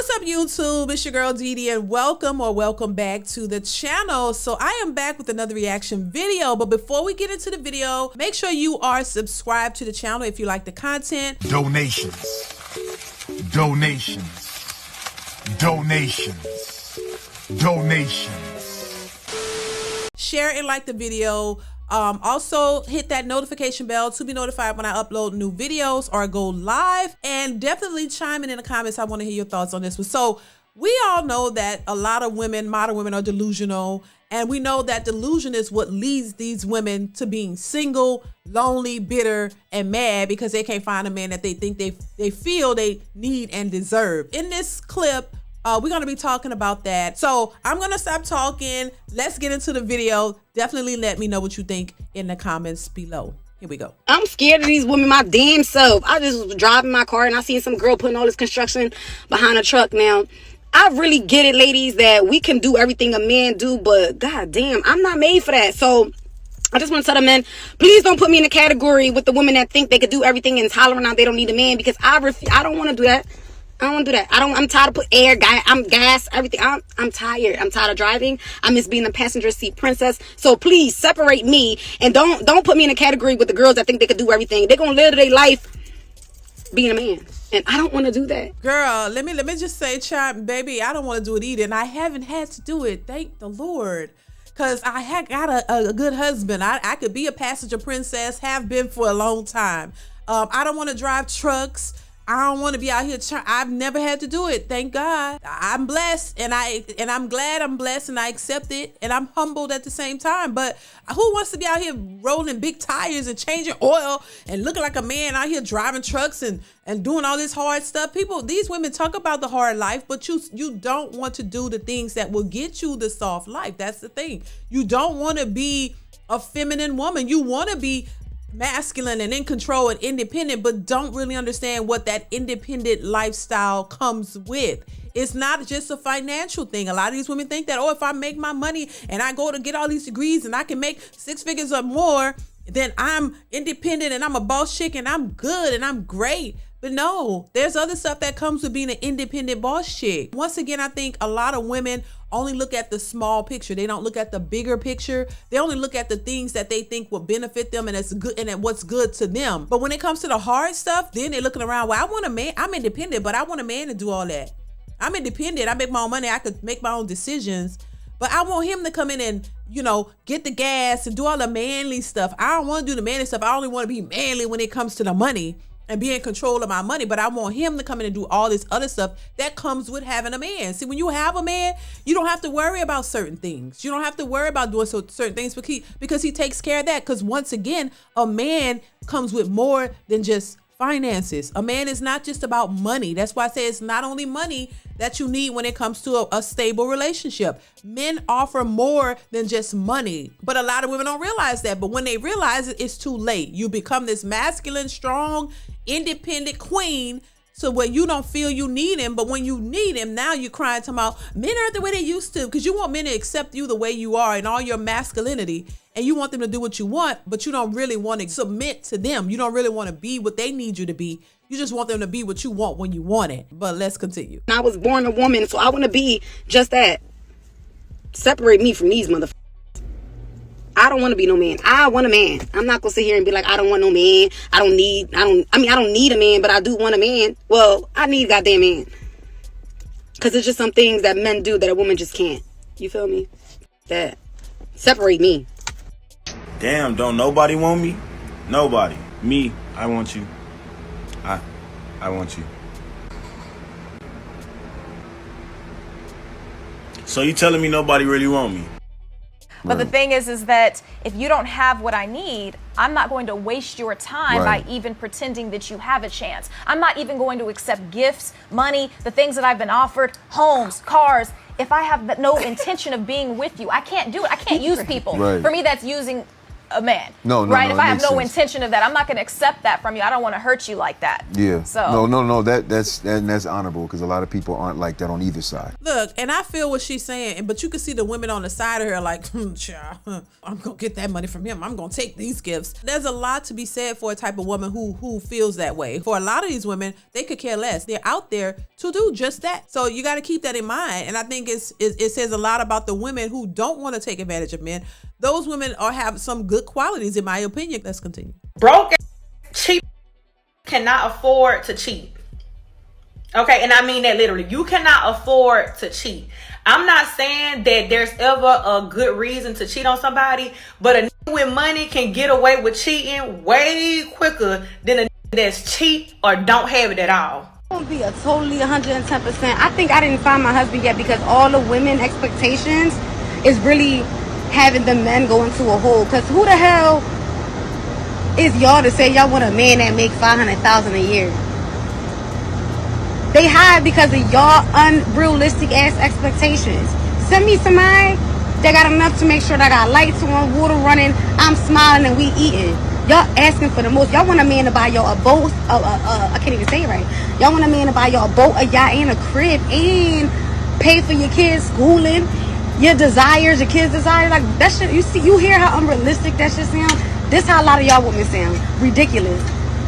What's up, YouTube? It's your girl DeeDee, and welcome back to the channel. So I am back with another reaction video, but before we get into the video, make sure you are subscribed to the channel if you like the content. Donations. Share and like the video. Also hit that notification bell to be notified when I upload new videos or go live, and definitely chime in the comments. I want to hear your thoughts on this one. So we all know that a lot of women, modern women, are delusional, and we know that delusion is what leads these women to being single, lonely, bitter, and mad because they can't find a man that they think they feel they need and deserve. In this clip, we're going to be talking about that. So I'm going to stop talking. Let's get into the video. Definitely let me know what you think in the comments below. Here we go. I'm scared of these women my damn self. I just was driving my car and I seen some girl putting all this construction behind a truck. Now, I really get it, ladies, that we can do everything a man do, but god damn, I'm not made for that. So I just want to tell the men, please don't put me in a category with the women that think they could do everything and hollering out they don't need a man, because I don't want to do that. I don't want to do that. I'm tired of put gas, everything. I'm tired. I'm tired of driving. I miss being a passenger seat princess. So please separate me and don't put me in a category with the girls that think they could do everything. They're going to live their life being a man. And I don't want to do that. Girl, let me just say, child, baby, I don't want to do it either. And I haven't had to do it. Thank the Lord. Because I got a good husband. I could be a passenger princess, have been for a long time. I don't want to drive trucks. I don't want to be out here I've never had to do it. Thank God. I'm blessed, and I'm glad I'm blessed, and I accept it, and I'm humbled at the same time. But who wants to be out here rolling big tires and changing oil and looking like a man out here driving trucks and doing all this hard stuff? These women talk about the hard life, but you don't want to do the things that will get you the soft life. That's the thing. You don't want to be a feminine woman. You want to be masculine and in control and independent, but don't really understand what that independent lifestyle comes with. It's not just a financial thing. A lot of these women think that, oh, if I make my money and I go to get all these degrees and I can make 6 figures or more, then I'm independent and I'm a boss chick and I'm good and I'm great. But no, there's other stuff that comes with being an independent boss chick. Once again, I think a lot of women only look at the small picture. They don't look at the bigger picture. They only look at the things that they think will benefit them and it's good and what's good to them. But when it comes to the hard stuff, then they're looking around, well, I want a man. I'm independent, but I want a man to do all that. I'm independent. I make my own money. I could make my own decisions. But I want him to come in and, get the gas and do all the manly stuff. I don't want to do the manly stuff. I only want to be manly when it comes to the money and be in control of my money. But I want him to come in and do all this other stuff that comes with having a man. See, when you have a man, you don't have to worry about certain things. You don't have to worry about doing certain things because he takes care of that. Because once again, a man comes with more than just finances. A man is not just about money. That's why I say it's not only money that you need when it comes to a stable relationship. Men offer more than just money, but a lot of women don't realize that. But when they realize it, it's too late. You become this masculine, strong, independent queen, so when you don't feel you need him, but when you need him, now you're crying to about men aren't the way they used to, because you want men to accept you the way you are and all your masculinity, and you want them to do what you want, but you don't really want to submit to them. You don't really want to be what they need you to be. You just want them to be what you want when you want it. But let's continue. I was born a woman, so I want to be just that. Separate me from these motherfuckers. I don't want to be no man. I want a man. I'm not gonna sit here and be like, I don't want no man. I don't need a man, but I do want a man. Well, I need a goddamn man. Because it's just some things that men do that a woman just can't. You feel me? That separate me. Damn, don't nobody want me? Nobody. Me, I want you. I want you. So you telling me nobody really want me? But the thing is that if you don't have what I need, I'm not going to waste your time by even pretending that you have a chance. I'm not even going to accept gifts, money, the things that I've been offered, homes, cars. If I have no intention of being with you, I can't do it. I can't use people. For me, that's using a man. No, right? If I have makes no sense. intention of that, I'm not going to accept that from you. I don't want to hurt you like that. Yeah. So No. That's honorable because a lot of people aren't like that on either side. Look, and I feel what she's saying, but you can see the women on the side of her like, child, I'm gonna get that money from him. I'm gonna take these gifts. There's a lot to be said for a type of woman who feels that way. For a lot of these women, they could care less. They're out there to do just that. So you got to keep that in mind. And I think it says a lot about the women who don't want to take advantage of men. Those women have some good qualities, in my opinion. Let's continue. Broke, cheap, cannot afford to cheat. Okay, and I mean that literally. You cannot afford to cheat. I'm not saying that there's ever a good reason to cheat on somebody, but a nigga with money can get away with cheating way quicker than a nigga that's cheap or don't have it at all. Won't be a totally 110%. I think I didn't find my husband yet because all the women expectations is really having the men go into a hole. Because who the hell is y'all to say y'all want a man that make $500,000 a year? They hide because of y'all unrealistic ass expectations. Send me somebody that got enough to make sure that I got lights on, water running, I'm smiling, and we eating. Y'all asking for the most. Y'all want a man to buy y'all a boat. I can't even say it right. Y'all want a man to buy y'all a boat, a yacht, and a crib, and pay for your kids' schooling, your desires, your kids' desires. Like that shit. You hear how unrealistic that shit sound? This how a lot of y'all women sound. Ridiculous.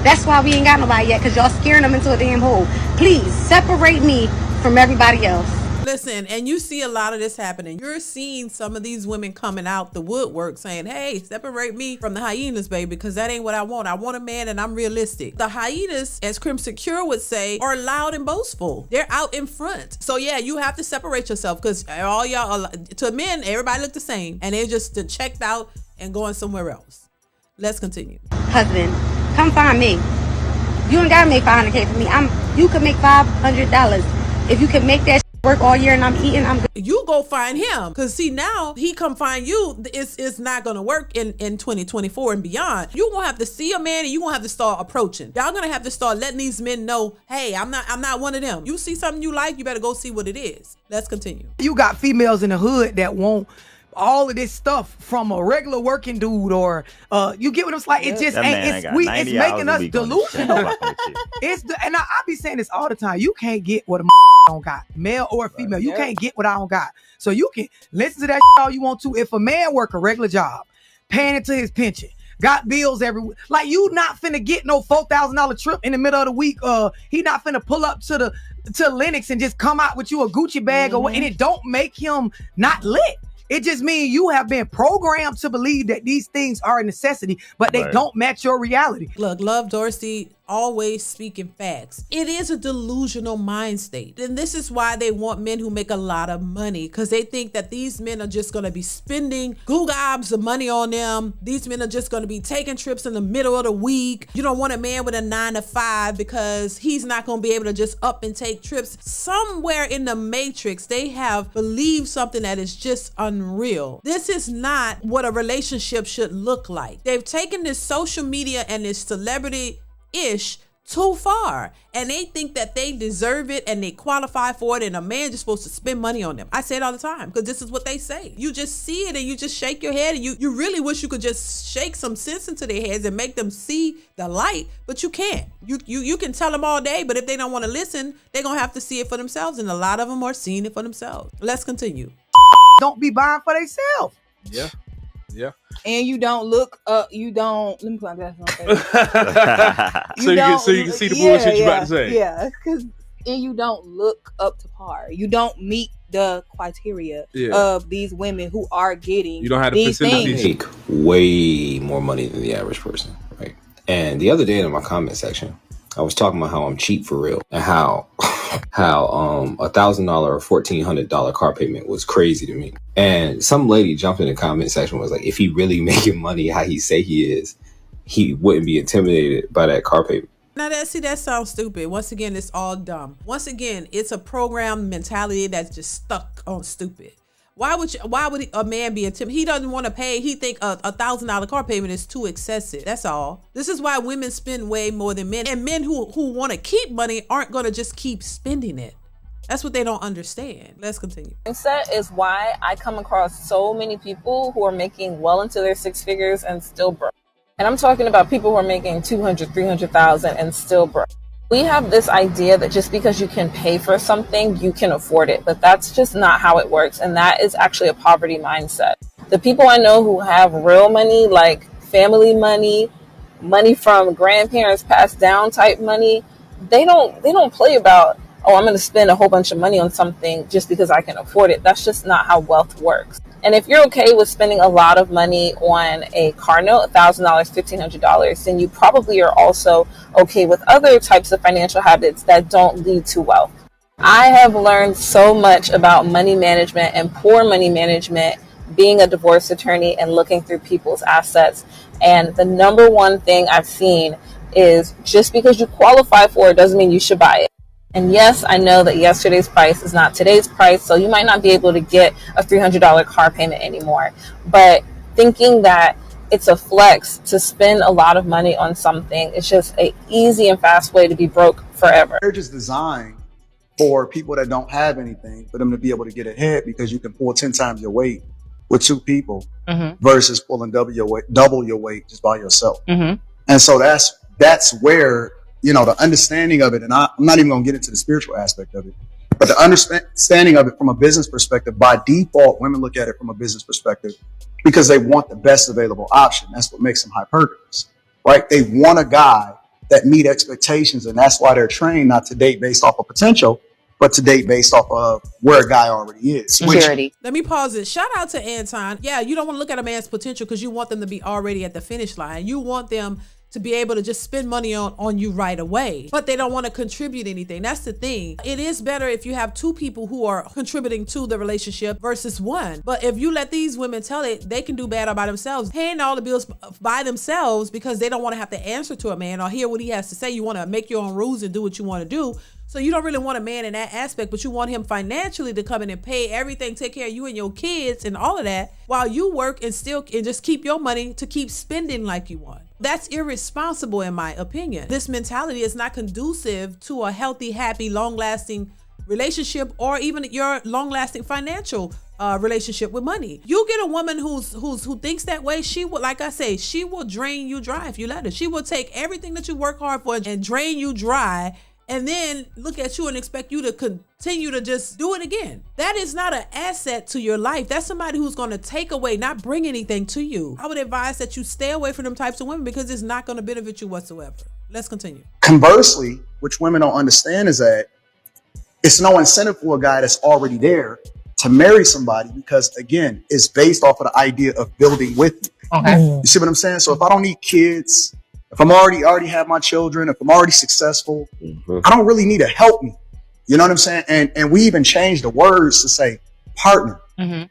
That's why we ain't got nobody yet, because y'all scaring them into a damn hole. Please, separate me from everybody else. Listen, and you see a lot of this happening. You're seeing some of these women coming out the woodwork saying, hey, separate me from the hyenas, baby, because that ain't what I want. I want a man and I'm realistic. The hyenas, as Crim Secure would say, are loud and boastful. They're out in front. So yeah, you have to separate yourself because all y'all, to men, everybody look the same. And they're just checked out and going somewhere else. Let's continue. Husband, come find me. You ain't gotta make $500K for me. You can make $500. If you can make that work all year and I'm eating, I'm good. You go find him, because see, now he come find you. It's not gonna work in 2024 and beyond. You gonna have to see a man and you gonna have to start approaching. Y'all gonna have to start letting these men know, hey, I'm not one of them. You see something you like, you better go see what it is. Let's continue. You got females in the hood that want all of this stuff from a regular working dude, or you get what I'm saying? It just ain't. It's making us delusional. And I be saying this all the time. You can't get what a don't got, male or female. You can't get what I don't got. So you can listen to that all you want to. If a man work a regular job, paying into his pension, got bills every week, like you not finna get no $4,000 trip in the middle of the week. He not finna pull up to Lennox and just come out with you a Gucci bag or what, and it don't make him not lit. It just means you have been programmed to believe that these things are a necessity, but they don't match your reality. Look, Love Dorsey always speaking facts. It is a delusional mind state. And this is why they want men who make a lot of money, because they think that these men are just going to be spending gobs of money on them. These men are just going to be taking trips in the middle of the week. You don't want a man with a 9-to-5 because he's not going to be able to just up and take trips. Somewhere in the matrix, they have believed something that is just unreal. This is not what a relationship should look like. They've taken this social media and this celebrity-ish too far, and they think that they deserve it and they qualify for it, and a man just supposed to spend money on them. I say it all the time because this is what they say. You just see it and you just shake your head, and you really wish you could just shake some sense into their heads and make them see the light, but you can't. You can tell them all day, but if they don't want to listen, they're gonna have to see it for themselves, and a lot of them are seeing it for themselves. Let's continue. Don't be buying for themselves. Yeah. Yeah. And you don't look let me find that. So you can see the bullshit you about to say. Yeah, and you don't look up to par. You don't meet the criteria of these women who are getting. You don't have these things. Make way more money than the average person, right? And the other day in my comment section, I was talking about how I'm cheap for real, and how $1,000 or $1,400 car payment was crazy to me. And some lady jumped in the comment section and was like, if he really making money how he say he is, he wouldn't be intimidated by that car payment. Now that sounds stupid. Once again, it's all dumb. Once again, it's a programmed mentality that's just stuck on stupid. Why would a man be intimidated? He doesn't want to pay. He think a $1,000 car payment is too excessive. That's all. This is why women spend way more than men. And men who want to keep money aren't going to just keep spending it. That's what they don't understand. Let's continue. Mindset is why I come across so many people who are making well into their six figures and still broke. And I'm talking about people who are making 200, 300,000 and still broke. We have this idea that just because you can pay for something, you can afford it. But that's just not how it works. And that is actually a poverty mindset. The people I know who have real money, like family money, money from grandparents passed down type money, they don't play about, oh, I'm going to spend a whole bunch of money on something just because I can afford it. That's just not how wealth works. And if you're okay with spending a lot of money on a car note, $1,000, $1,500, then you probably are also okay with other types of financial habits that don't lead to wealth. I have learned so much about money management and poor money management being a divorce attorney and looking through people's assets. And the number one thing I've seen is just because you qualify for it doesn't mean you should buy it. And yes, I know that yesterday's price is not today's price, so you might not be able to get a $300 car payment anymore. But thinking that it's a flex to spend a lot of money on something, it's just an easy and fast way to be broke forever. Marriage is designed for people that don't have anything, for them to be able to get ahead, because you can pull 10 times your weight with two people versus pulling double your weight just by yourself. And so that's where, you know, the understanding of it, and I'm not even going to get into the spiritual aspect of it, but the understanding of it from a business perspective, by default, women look at it from a business perspective because they want the best available option. That's what makes them hypergamous, right? They want a guy that meet expectations, and that's why they're trained not to date based off of potential, but to date based off of where a guy already is. Let me pause it. Shout out to Anton. Yeah, you don't want to look at a man's potential because you want them to be already at the finish line. You want them to be able to just spend money on you right away, but they don't want to contribute anything. That's the thing. It is better if you have two people who are contributing to the relationship versus one. But if you let these women tell it, they can do bad all by themselves, paying all the bills by themselves because they don't want to have to answer to a man or hear what he has to say. You want to make your own rules and do what you want to do. So you don't really want a man in that aspect, but you want him financially to come in and pay everything, take care of you and your kids and all of that while you work and just keep your money to keep spending like you want. That's irresponsible in my opinion. This mentality is not conducive to a healthy, happy, long-lasting relationship or even your long-lasting financial relationship with money. You get a woman who thinks that way, she will, like I say, she will drain you dry if you let her. She will take everything that you work hard for and drain you dry, and then look at you and expect you to continue to just do it again. That is not an asset to your life. That's somebody who's going to take away, not bring anything to you. I would advise that you stay away from them types of women because it's not going to benefit you whatsoever. Let's continue. Conversely, which women don't understand, is that it's no incentive for a guy that's already there to marry somebody because, again, it's based off of the idea of building with you. Okay. You see what I'm saying? So if I don't need kids, if I'm already have my children, if I'm already successful, I don't really need to help me. You know what I'm saying? And we even changed the words to say partner.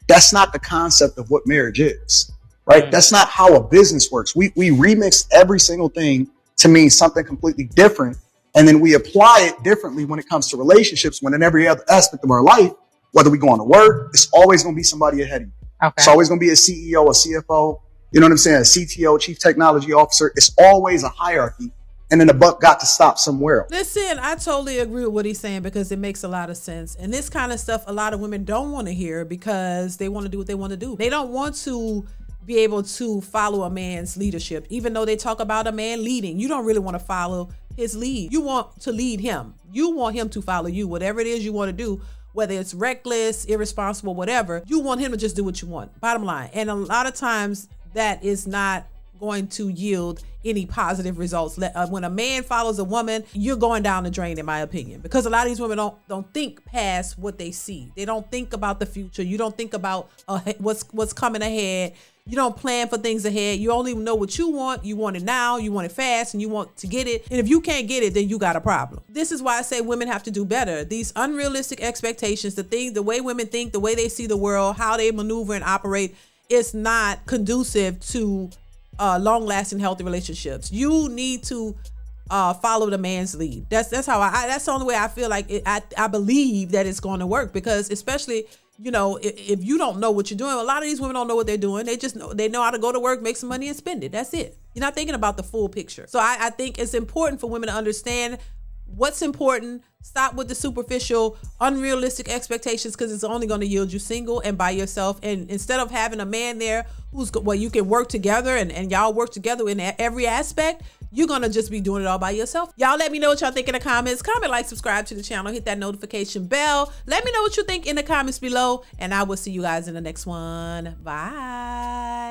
That's not the concept of what marriage is, right? That's not how a business works. We remix every single thing to mean something completely different. And then we apply it differently when it comes to relationships, when in every other aspect of our life, whether we go on to work, it's always going to be somebody ahead of you. Okay. It's always going to be a CEO, a CFO, you know what I'm saying? A CTO, Chief Technology Officer. It's always a hierarchy. And then the buck got to stop somewhere else. Listen, I totally agree with what he's saying because it makes a lot of sense. And this kind of stuff, a lot of women don't want to hear because they want to do what they want to do. They don't want to be able to follow a man's leadership. Even though they talk about a man leading, you don't really want to follow his lead. You want to lead him. You want him to follow you. Whatever it is you want to do, whether it's reckless, irresponsible, whatever, you want him to just do what you want. Bottom line. And a lot of times that is not going to yield any positive results. When a man follows a woman, you're going down the drain, in my opinion, because a lot of these women don't think past what they see. They don't think about the future. You don't think about what's coming ahead. You don't plan for things ahead. You only know what you want. You want it now. You want it fast, and you want to get it. And if you can't get it, then you got a problem. This is why I say women have to do better. These unrealistic expectations, the way women think, the way they see the world, how they maneuver and operate, it's not conducive to long-lasting, healthy relationships. You need to follow the man's lead. That's how that's the only way I feel like I believe that it's going to work, because especially, you know, if you don't know what you're doing, a lot of these women don't know what they're doing. They know how to go to work, make some money, and spend it. That's it. You're not thinking about the full picture. So I think it's important for women to understand what's important. Stop with the superficial, unrealistic expectations, because it's only going to yield you single and by yourself. And instead of having a man there who's, well, you can work together and y'all work together in every aspect, you're going to just be doing it all by yourself. Y'all let me know what y'all think in the comments. Comment, like, subscribe to the channel, hit that notification bell. Let me know what you think in the comments below, and I will see you guys in the next one. Bye.